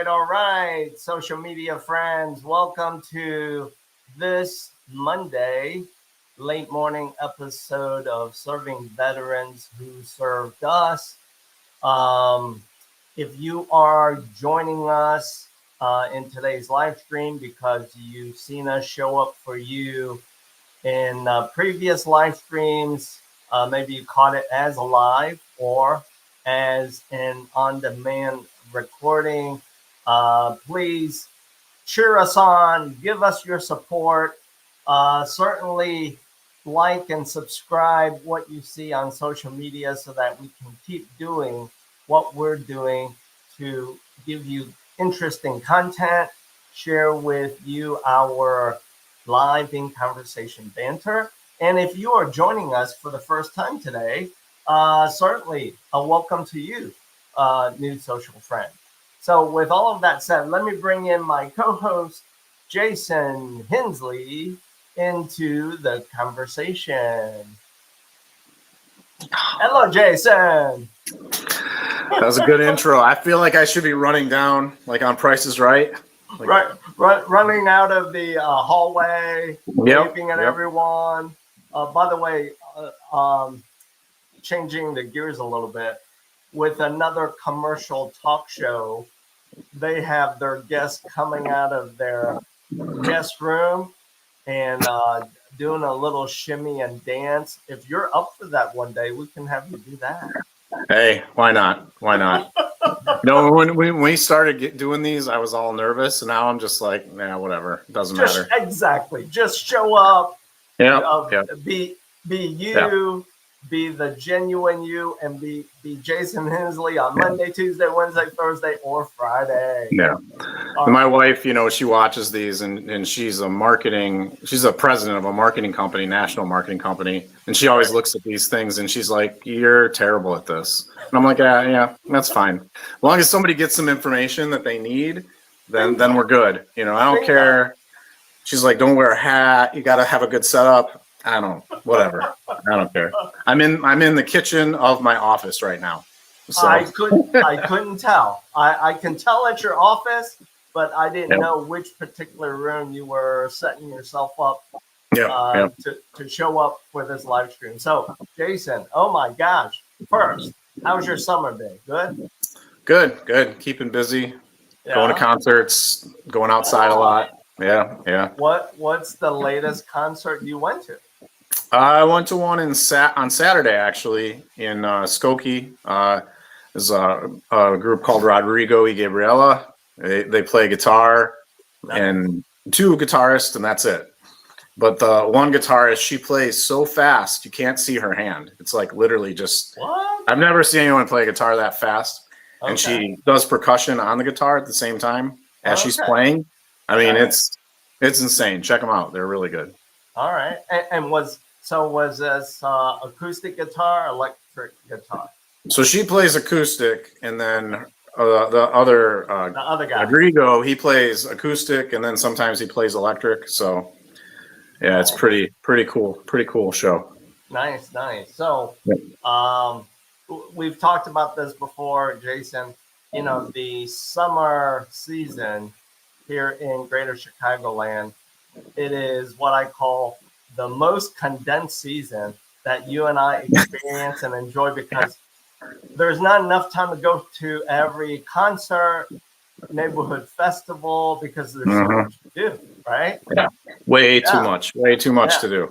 All right, social media friends. Welcome to this Monday late morning episode of Serving Veterans Who Served Us. If you are joining us in today's live stream because you've seen us show up for you in previous live streams, maybe you caught it as a live or as an on-demand recording, please cheer us on, give us your support. Certainly like and subscribe what you see on social media so that we can keep doing what we're doing to give you interesting content, share with you our live in conversation banter. And if you are joining us for the first time today, certainly a welcome to you, new social friend. So with all of that said, let me bring in my co-host, Jason Hinsley, into the conversation. Hello, Jason. That was a good intro. I feel like I should be running down, like on Price is Right. Like, running out of the hallway, waving at everyone. By the way, changing the gears a little bit, with another commercial talk show, they have their guests coming out of their guest room and doing a little shimmy and dance. If you're up for that one day, we can have you do that. Hey, why not? Why not? No, when we started doing these, I was all nervous, and now I'm just like, nah, whatever. It doesn't matter. Exactly. Just show up. Yeah. Be you. Be the genuine you, and be Jason Hinsley on Monday, Tuesday, Wednesday, Thursday, or Friday. Yeah. My wife, she watches these, and she's a president of a marketing company, national marketing company, and she always looks at these things and she's like, "You're terrible at this." And I'm like, yeah, that's fine. As long as somebody gets some information that they need, then we're good. I don't care. She's like, "Don't wear a hat. You got to have a good setup." Whatever. I don't care. I'm in the kitchen of my office right now. So. I couldn't tell. I can tell at your office, but I didn't know which particular room you were setting yourself up to show up for this live stream. So, Jason, oh my gosh. First, how's your summer been? Good? Good. Keeping busy. Yeah. Going to concerts, going outside a lot. Yeah. What's the latest concert you went to? I went to one on Saturday, actually, in Skokie. There's a group called Rodrigo y Gabriela. They play guitar, and two guitarists, and that's it. But the one guitarist, she plays so fast, you can't see her hand. It's like literally just... What? I've never seen anyone play guitar that fast. Okay. And she does percussion on the guitar at the same time as she's playing. I mean, it's insane. Check them out. They're really good. All right. And was this acoustic guitar, electric guitar? So she plays acoustic, and then the other guy, Rodrigo, he plays acoustic, and then sometimes he plays electric. So yeah, it's pretty cool. Pretty cool show. Nice. So we've talked about this before, Jason. The summer season here in Greater Chicagoland, it is what I call the most condensed season that you and I experience and enjoy, because there's not enough time to go to every concert. neighborhood festival because there's so Mhm. much to do, right? Yeah. Way too Yeah, much. Way too much yeah, to do.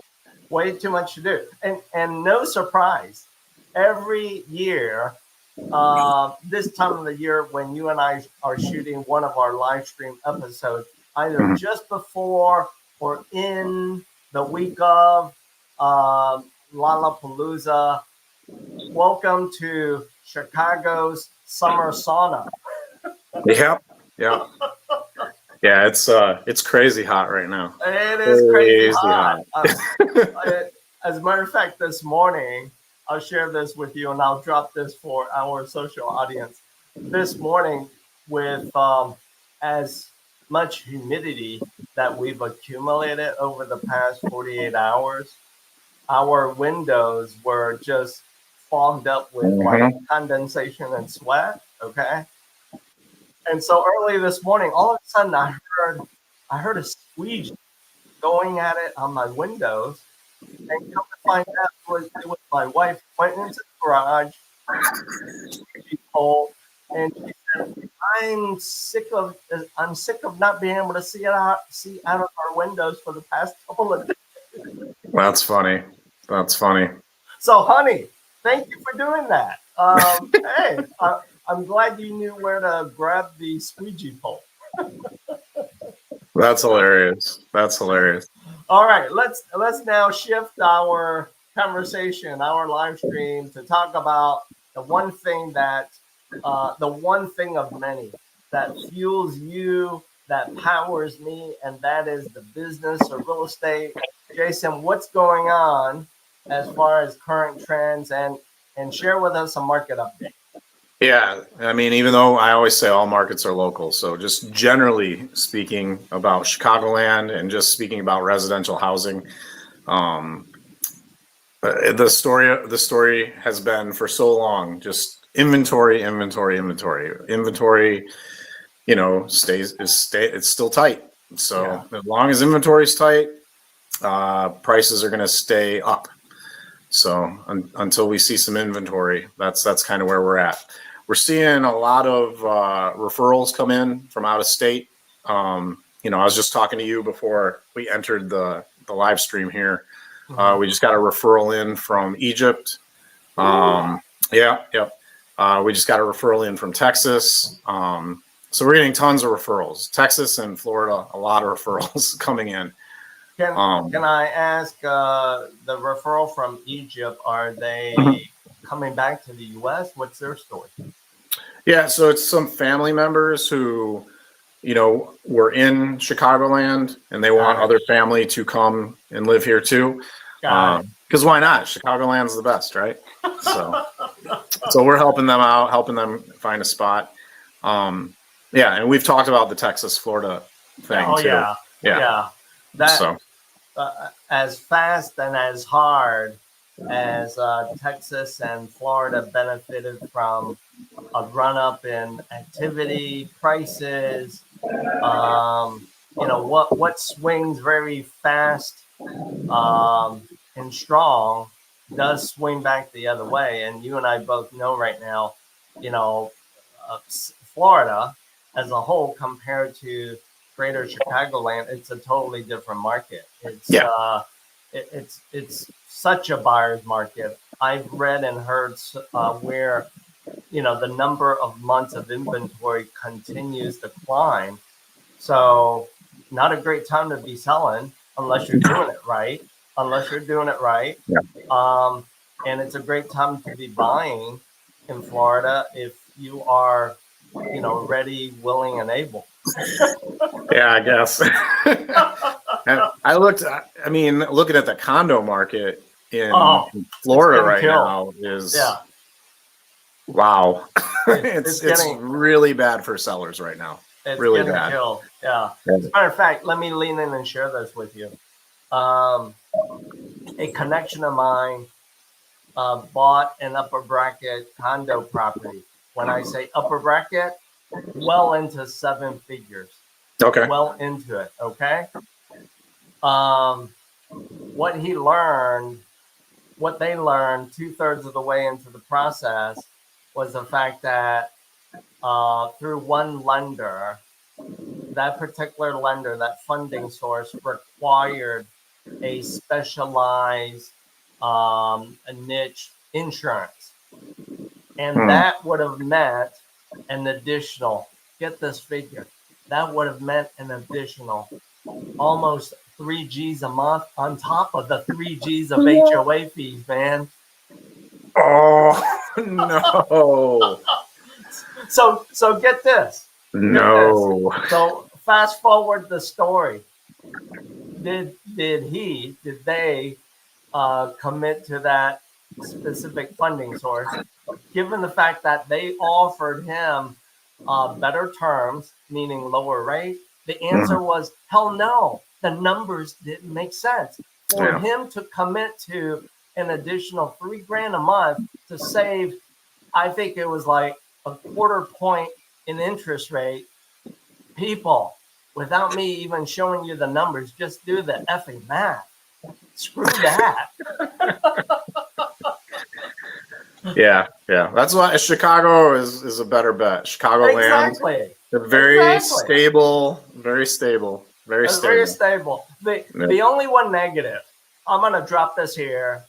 way too much to do. And no surprise, every year, this time of the year when you and I are shooting one of our live stream episodes, either Mhm. just before or in the week of Lollapalooza. Welcome to Chicago's summer sauna. Yeah. Yeah. Yeah. It's crazy hot right now. It is crazy Crazy hot. hot. As a matter of fact, this morning, I'll share this with you and I'll drop this for our social audience. This morning, with as much humidity that we've accumulated over the past 48 hours, our windows were just fogged up with like Mhm. condensation and sweat. Okay. And so early this morning, all of a sudden I heard a squeegee going at it on my windows, and come to find out it was my wife went into the garage, squeegee pole, and she said, I'm sick of not being able to see out of our windows for the past couple of days. That's funny. That's funny. So, honey, thank you for doing that. Hey, I'm glad you knew where to grab the squeegee pole. That's hilarious. That's hilarious. All right, let's now shift our conversation, our live stream, to talk about the one thing of many that fuels you, that powers me, and that is the business of real estate. Jason, what's going on as far as current trends, and share with us a market update. Yeah, I mean, even though I always say all markets are local, so just generally speaking about Chicagoland and just speaking about residential housing, um, the story has been for so long just inventory, inventory, inventory, inventory. It's still tight. Yeah. So as long as inventory is tight, prices are going to stay up. So until we see some inventory, that's kind of where we're at. We're seeing a lot of referrals come in from out of state. I was just talking to you before we entered the live stream here. Mhm. We just got a referral in from Egypt. Ooh, Yeah, yep. We just got a referral in from Texas. So we're getting tons of referrals. Texas and Florida, a lot of referrals coming in. Can Um, can I ask the referral from Egypt? Are they coming back to the U.S.? What's their story? yeah, so it's some family members who were in Chicagoland and they want Got it. other family to come and live here too. Got it. Because why not? Chicagoland's the best, right? So we're helping them out, helping them find a spot. Yeah, and we've talked about the Texas Florida thing Oh too. yeah, Yeah. yeah. That So as fast and as hard as Texas and Florida benefited from a run up in activity prices. What swings very fast and strong does swing back the other way. And you and I both know right now, you know, Florida as a whole compared to Greater Chicagoland, it's a totally different market. yeah, It's such a buyer's market. I've read and heard where the number of months of inventory continues to climb. So not a great time to be selling unless you're doing it right. Unless you're doing it right. yeah, Um, and it's a great time to be buying in Florida if you are, ready, willing, and able. yeah. I guess. And I looked. I mean, looking at the condo market in Oh, it's Florida getting right killed. now is Yeah, wow. it's It's getting really bad for sellers right now. it's Really getting bad. killed. Yeah. Yeah. As a matter of fact, let me lean in and share this with you. Um, a connection of mine bought an upper bracket condo property. When I say upper bracket, well into seven figures, Okay. well into it. Okay. Um, what he learned, what they learned 2/3 of the way into the process was the fact that through one lender. That particular lender, that funding source, required a specialized a niche insurance. And that would have meant an additional, get this figure, that would have meant an additional almost 3 G's a month on top of the 3 G's of HOA fees, man. Oh, no. So get this. No. Get this. So fast forward the story. Did they commit to that specific funding source, given the fact that they offered him better terms, meaning lower rate? The answer was hell no. The numbers didn't make sense. For him to commit to an additional $3,000 a month to save, I think it was like a 1/4 point in interest rate. People, without me even showing you the numbers, just do the effing math. Screw that. Yeah. That's why Chicago is a better bet. Chicagoland. Exactly. They're very stable. Very stable. Very stable. The only one negative, I'm going to drop this here,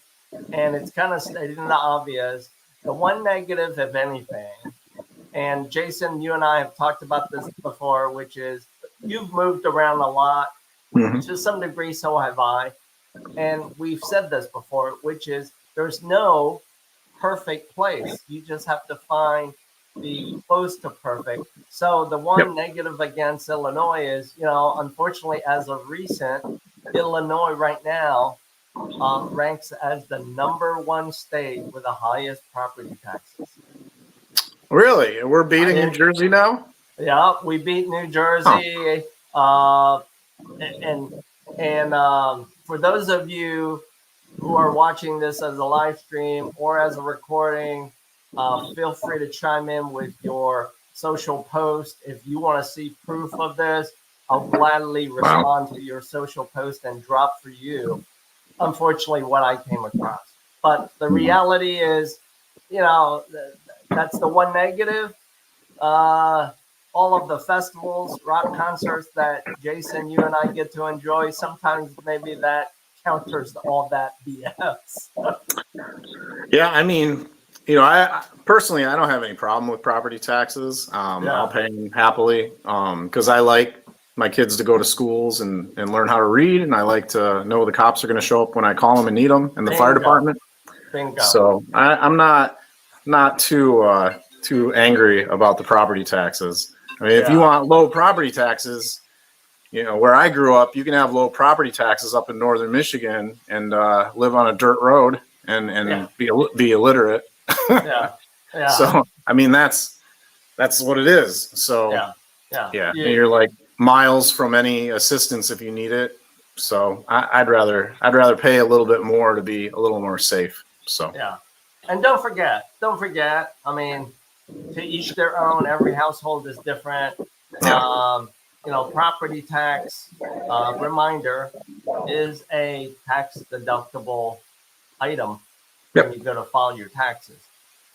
and it's kind of stating the obvious. The one negative, if anything, and Jason, you and I have talked about this before, which is you've moved around a lot. To some degree, so have I. And we've said this before, which is there's no perfect place. You just have to find the close to perfect. So the one negative against Illinois is, unfortunately, as of recent, Illinois right now ranks as the #1 state with the highest property taxes. Really? We're beating New Jersey now? Yeah, we beat New Jersey. And for those of you who are watching this as a live stream or as a recording, feel free to chime in with your social post. If you want to see proof of this, I'll gladly respond to your social post and drop for you, unfortunately, what I came across. But the reality is, that's the one negative. All of the festivals, rock concerts that Jason, you and I get to enjoy, sometimes maybe that counters all that BS. Yeah, I mean, I personally, I don't have any problem with property taxes. I'll pay them happily because I like my kids to go to schools and learn how to read, and I like to know the cops are going to show up when I call them and need them, and the fire department. Bingo. So I'm not too angry about the property taxes. I mean, if you want low property taxes, where I grew up, you can have low property taxes up in northern Michigan and live on a dirt road and be illiterate. So I mean, that's what it is. So and you're like miles from any assistance if you need it. So I'd rather pay a little bit more to be a little more safe. So and don't forget. I mean, to each their own. Every household is different. Property tax, reminder, is a tax deductible item when you go to file your taxes.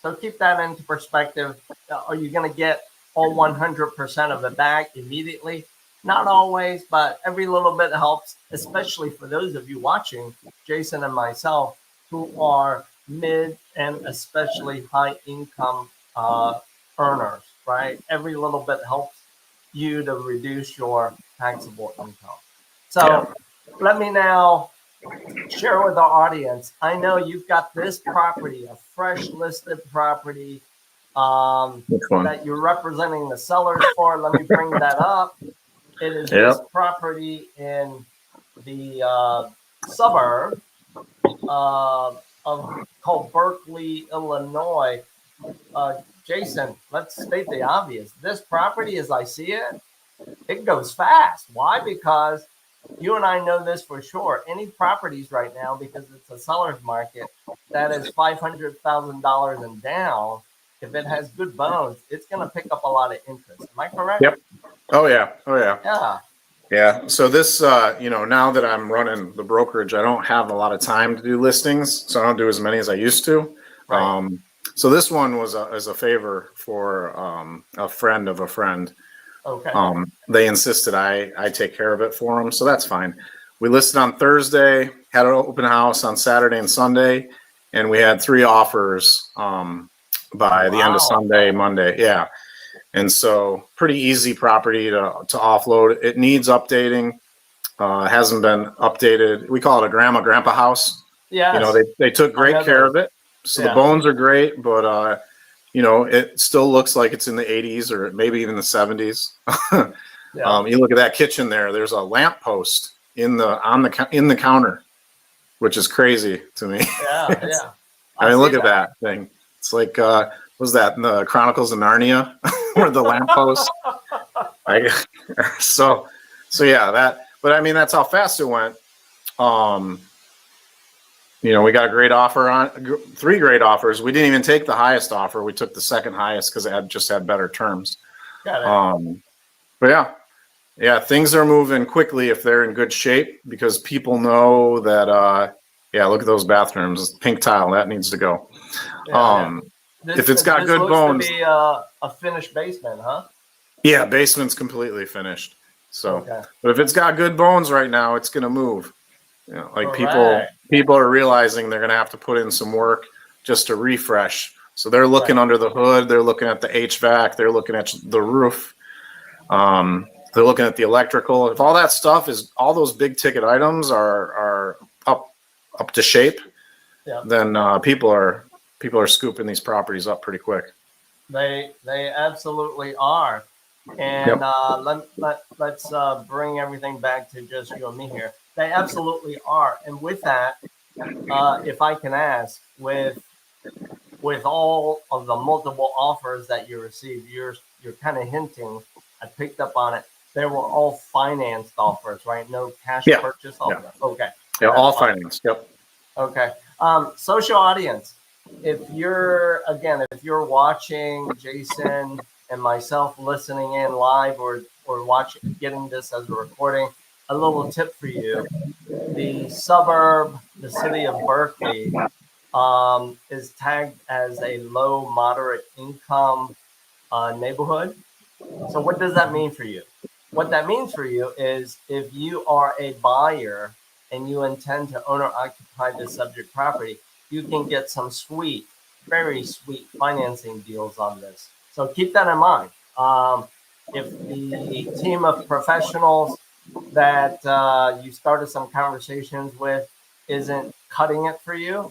So keep that into perspective. Are you going to get all 100% of it back immediately? Not always, but every little bit helps, especially for those of you watching, Jason and myself, who are mid and especially high income earners, right? Every little bit helps you to reduce your taxable income. So let me now share with our audience. I know you've got this property, a fresh listed property that you're representing the sellers for. Let me bring that up. It is this property in the suburb called Berkeley, Illinois. Jason, let's state the obvious. This property, as I see it, it goes fast. Why? Because you and I know this for sure. Any properties right now, because it's a seller's market, that is $500,000 and down, if it has good bones, it's going to pick up a lot of interest. Am I correct? Yep. Oh, yeah. Yeah. So this, now that I'm running the brokerage, I don't have a lot of time to do listings. So I don't do as many as I used to. Right. So this one was as a favor for a friend of a friend. Okay. They insisted I take care of it for them, so that's fine. We listed on Thursday, had an open house on Saturday and Sunday, and we had 3 offers by the end of Sunday, Monday. Yeah. And so pretty easy property to offload. It needs updating. It hasn't been updated. We call it a grandpa house. Yes. You know, they took great care of it. So the bones are great, but you know, it still looks like it's in the 80s or maybe even the 70s. You look at that kitchen there. There's a lamp post in the counter, which is crazy to me. Yeah. I mean, look at that thing. It's like was that in the Chronicles of Narnia, where the lamp post? So yeah, that. But I mean, that's how fast it went. You know, we got a great offer on 3 great offers. We didn't even take the highest offer. We took the second highest because it just had better terms. Got it. But yeah, things are moving quickly if they're in good shape, because people know that. Yeah, look at those bathrooms. Pink tile, that needs to go. If it's got good bones. This looks to be a finished basement, huh? Yeah, basement's completely finished. So, but if it's got good bones right now, it's gonna move. You know, like people are realizing they're gonna have to put in some work just to refresh. So they're looking under the hood. They're looking at the HVAC. They're looking at the roof. They're looking at the electrical. If all that stuff is, all those big ticket items are up to shape, then people are scooping these properties up pretty quick. They absolutely are. And let's bring everything back to just you and me here. They absolutely are. And with that, if I can ask, with all of the multiple offers that you received, you're kind of hinting, I picked up on it, they were all financed offers, right? No cash purchase offers. Okay. Yeah, all financed. Yep. Okay. Social audience, if you're watching Jason and myself listening in live or getting this as a recording, a little tip for you: the city of Berkeley is tagged as a low moderate income neighborhood. So what does that mean for you? What that means for you is, if you are a buyer and you intend to own or occupy the subject property, you can get some very sweet financing deals on this. So keep that in mind. If the team of professionals that you started some conversations with isn't cutting it for you,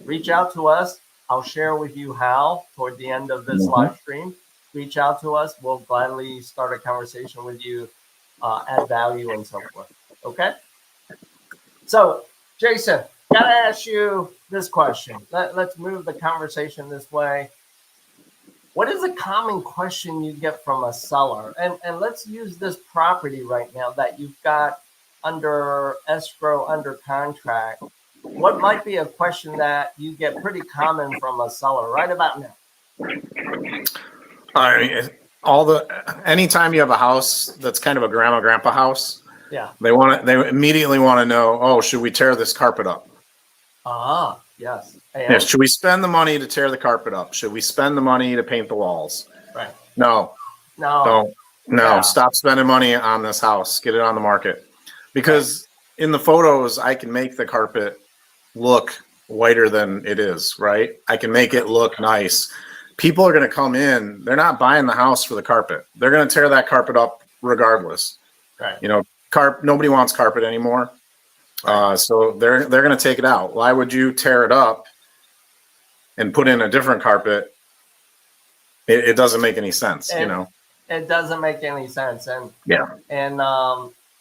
reach out to us. I'll share with you how toward the end of this live stream. Reach out to us. We'll gladly start a conversation with you, add value and so forth. Okay? So, Jason, gotta ask you this question. Let's move the conversation this way. What is a common question you get from a seller? And let's use this property right now that you've got under escrow, under contract. What might be a question that you get pretty common from a seller right about now? I mean, anytime you have a house that's kind of a grandpa house, they immediately want to know, oh, should we tear this carpet up? Yes. Yeah, should we spend the money to tear the carpet up? Should we spend the money to paint the walls? Right. No. Don't. No. Stop spending money on this house. Get it on the market. Because in the photos, I can make the carpet look whiter than it is, right? I can make it look nice. People are going to come in. They're not buying the house for the carpet. They're going to tear that carpet up regardless. Right. You know, nobody wants carpet anymore. So they're going to take it out. Why would you tear it up and put in a different carpet? It doesn't make any sense, you know. It doesn't make any sense. And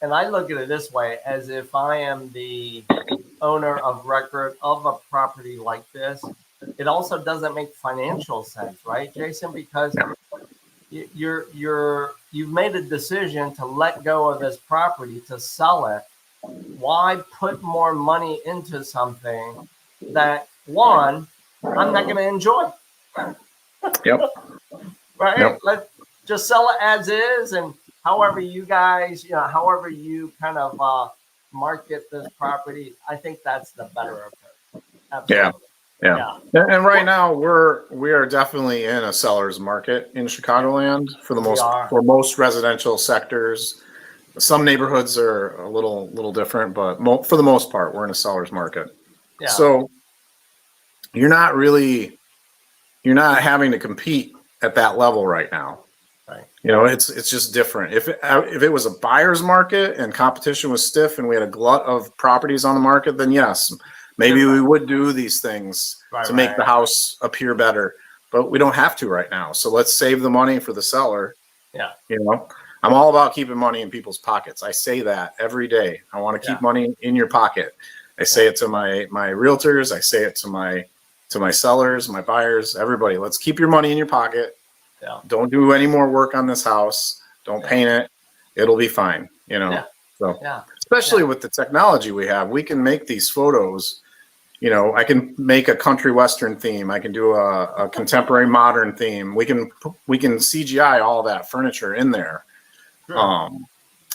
and I look at it this way, as if I am the owner of record of a property like this. It also doesn't make financial sense, right, Jason? Because you've made a decision to let go of this property, to sell it. Why put more money into something that, one, I'm not going to enjoy? Yep. Right? Yep. Let's just sell it as is, and however you guys, however you kind of market this property, I think that's the better approach. Absolutely. Yeah. And right now we are definitely in a seller's market in Chicagoland for most residential sectors. Some neighborhoods are a little different, but for the most part, we're in a seller's market. Yeah. So you're not having to compete at that level right now. Right. You know, it's just different. If it was a buyer's market and competition was stiff and we had a glut of properties on the market, then yes, maybe we would do these things to make the house appear better. But we don't have to right now. So let's save the money for the seller. Yeah. You know, I'm all about keeping money in people's pockets. I say that every day. I want to keep money in your pocket. I say it to my realtors. I say it to my sellers, my buyers, everybody. Let's keep your money in your pocket. Yeah. Don't do any more work on this house. Don't paint it. It'll be fine. You know. So especially with the technology we have, we can make these photos. You know, I can make a country western theme. I can do a contemporary modern theme. We can CGI all that furniture in there. Sure.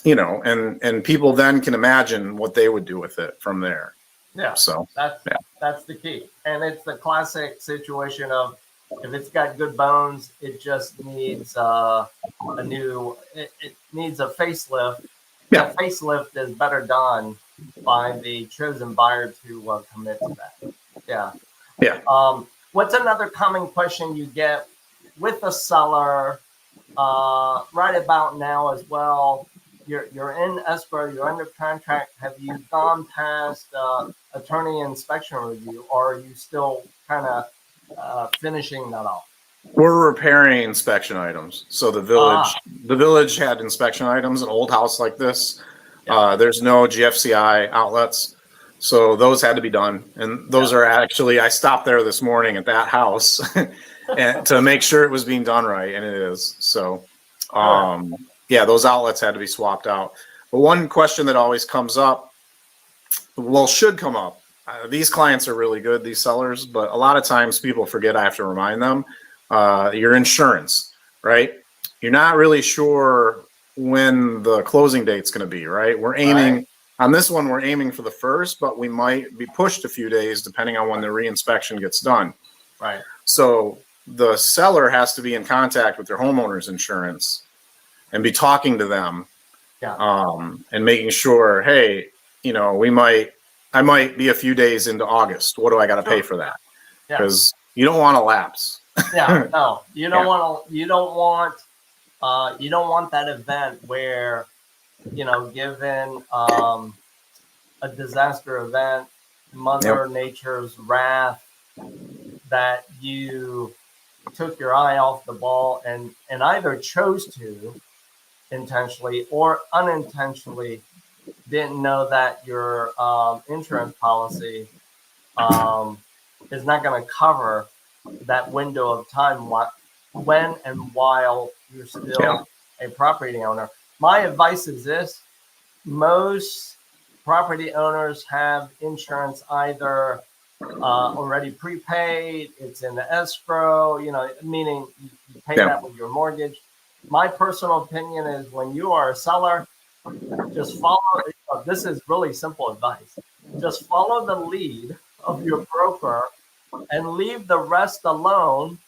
You know, and people then can imagine what they would do with it from there. Yeah. So that's the key. And it's the classic situation of, if it's got good bones, it just needs it needs a facelift. Yeah. The facelift is better done by the chosen buyer to commit to that. Yeah. Yeah. What's another common question you get with the seller right about now as well? You're in escrow, you're under contract. Have you gone past attorney inspection review, or are you still kind of finishing that off? We're repairing inspection items. So the village had inspection items, an old house like this. There's no GFCI outlets. So those had to be done. And those are actually, I stopped there this morning at that house and to make sure it was being done right. And it is. So, yeah, those outlets had to be swapped out. But one question that always comes up, well, should come up. These clients are really good, these sellers, but a lot of times people forget, I have to remind them, your insurance, right? You're not really sure when the closing date's going to be, right? We're aiming on this one, we're aiming for the 1st, but we might be pushed a few days depending on when the reinspection gets done. Right. So the seller has to be in contact with their homeowner's insurance and be talking to them, and making sure, hey, you know, I might be a few days into August. What do I got to pay for that? Because you don't want to lapse. No, you don't want to. You don't want that event where, you know, given a disaster event, Mother Nature's wrath, that you took your eye off the ball and either chose to intentionally or unintentionally didn't know that your insurance policy is not going to cover that window of time when and while you're still a property owner. My advice is this: most property owners have insurance either already prepaid, it's in the escrow, you know, meaning you pay that with your mortgage. My personal opinion is, when you are a seller, just follow. This is really simple advice. Just follow the lead of your broker and leave the rest alone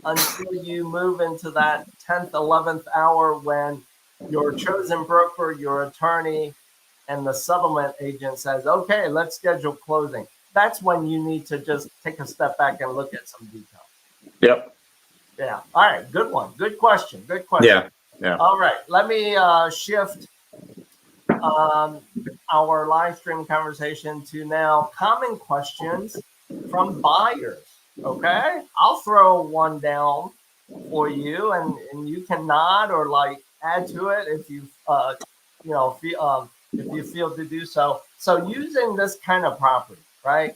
until you move into that 10th, 11th hour when your chosen broker, your attorney, and the settlement agent says, okay, let's schedule closing. That's when you need to just take a step back and look at some details. Yep. Yeah. All right. Good one. Good question. Good question. Yeah. Yeah. All right. Let me shift our live stream conversation to now common questions from buyers. Okay. I'll throw one down for you, and you can nod or like add to it if you you know, feel if you feel to do so. So using this kind of property, right?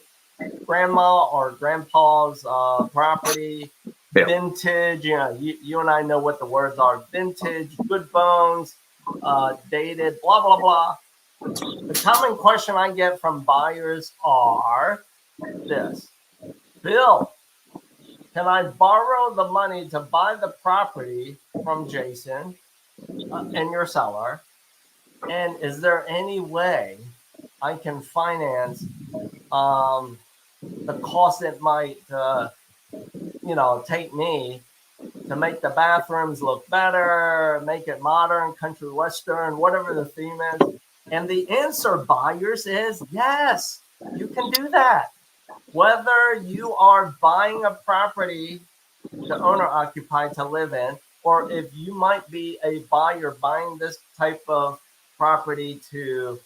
Grandma or grandpa's property, vintage, you know, you and I know what the words are: vintage, good bones, dated, blah, blah, blah. The common question I get from buyers are this: Bill, can I borrow the money to buy the property from Jason and your seller? And is there any way I can finance the cost it might, take me to make the bathrooms look better, make it modern, country western, whatever the theme is. And the answer, buyers, is yes, you can do that. Whether you are buying a property to owner occupy to live in, or if you might be a buyer buying this type of property to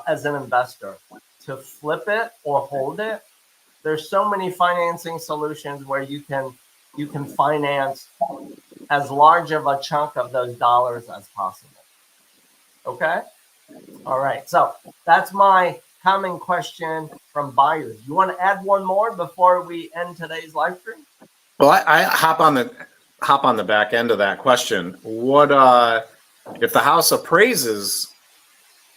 as an investor to flip it or hold it. There's so many financing solutions where you can finance as large of a chunk of those dollars as possible. Okay. All right. So that's my common question from buyers. You want to add one more before we end today's live stream? Well, I hop on the back end of that question. What if the house appraises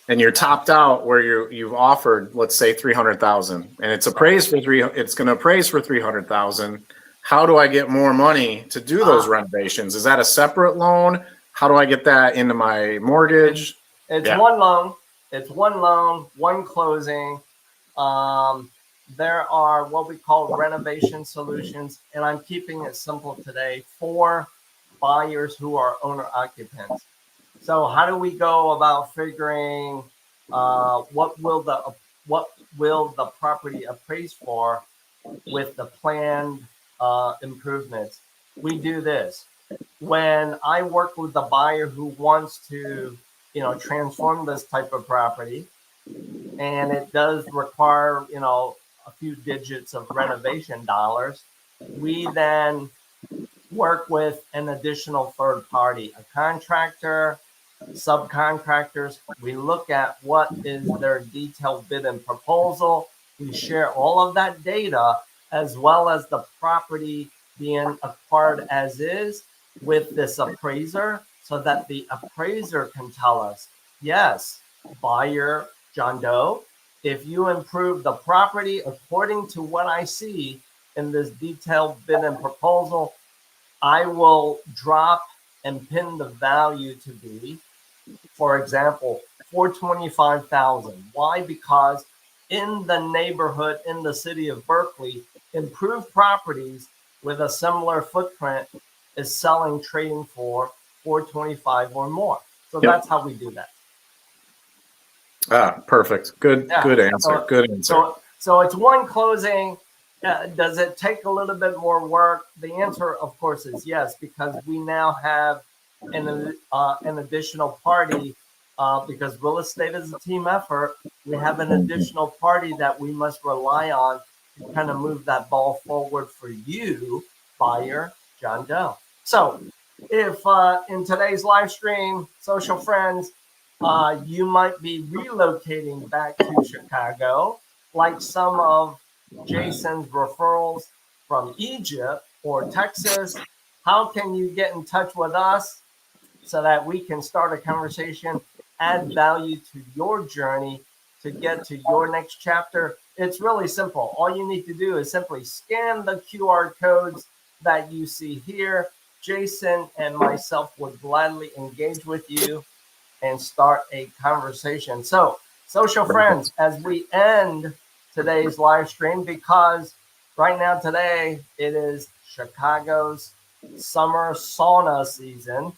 and you're topped out where you've offered, let's say, 300,000, and it's appraised for it's going to appraise for 300,000. How do I get more money to do those renovations? Is that a separate loan? How do I get that into my mortgage? It's one loan. It's one loan, one closing. There are what we call renovation solutions, and I'm keeping it simple today for buyers who are owner occupants. So how do we go about figuring what will the property appraise for with the planned improvements? We do this. When I work with the buyer who wants to, transform this type of property, and it does require, a few digits of renovation dollars, we then work with an additional third party, a contractor, subcontractors. We look at what is their detailed bid and proposal. We share all of that data as well as the property being acquired as is with this appraiser so that the appraiser can tell us, yes, buyer John Doe, if you improve the property according to what I see in this detailed bid and proposal, I will drop and pin the value to be, for example, $425,000. Why? Because in the neighborhood, in the city of Berkeley, improved properties with a similar footprint is selling, trading for $425,000 or more. So that's how we do that. Perfect. Good answer. Good answer. So it's one closing. Does it take a little bit more work? The answer, of course, is yes, because we now have an additional party. Because real estate is a team effort, we have an additional party that we must rely on to kind of move that ball forward for you, buyer John Doe. So, if in today's live stream, social friends, you might be relocating back to Chicago, like some of Jason's referrals from Egypt or Texas. How can you get in touch with us so that we can start a conversation, add value to your journey to get to your next chapter? It's really simple. All you need to do is simply scan the QR codes that you see here. Jason and myself would gladly engage with you and start a conversation. So, social friends, as we end today's live stream, because right now today it is Chicago's summer sauna season.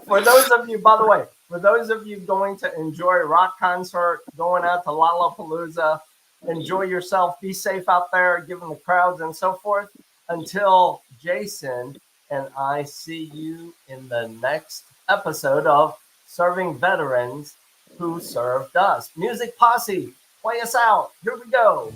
For those of you, by the way, for those of you going to enjoy a rock concert, going out to Lollapalooza, enjoy yourself, be safe out there, given the crowds and so forth. Until Jason and I see you in the next episode of Serving Veterans Who Served Us. Music Posse, play us out. Here we go.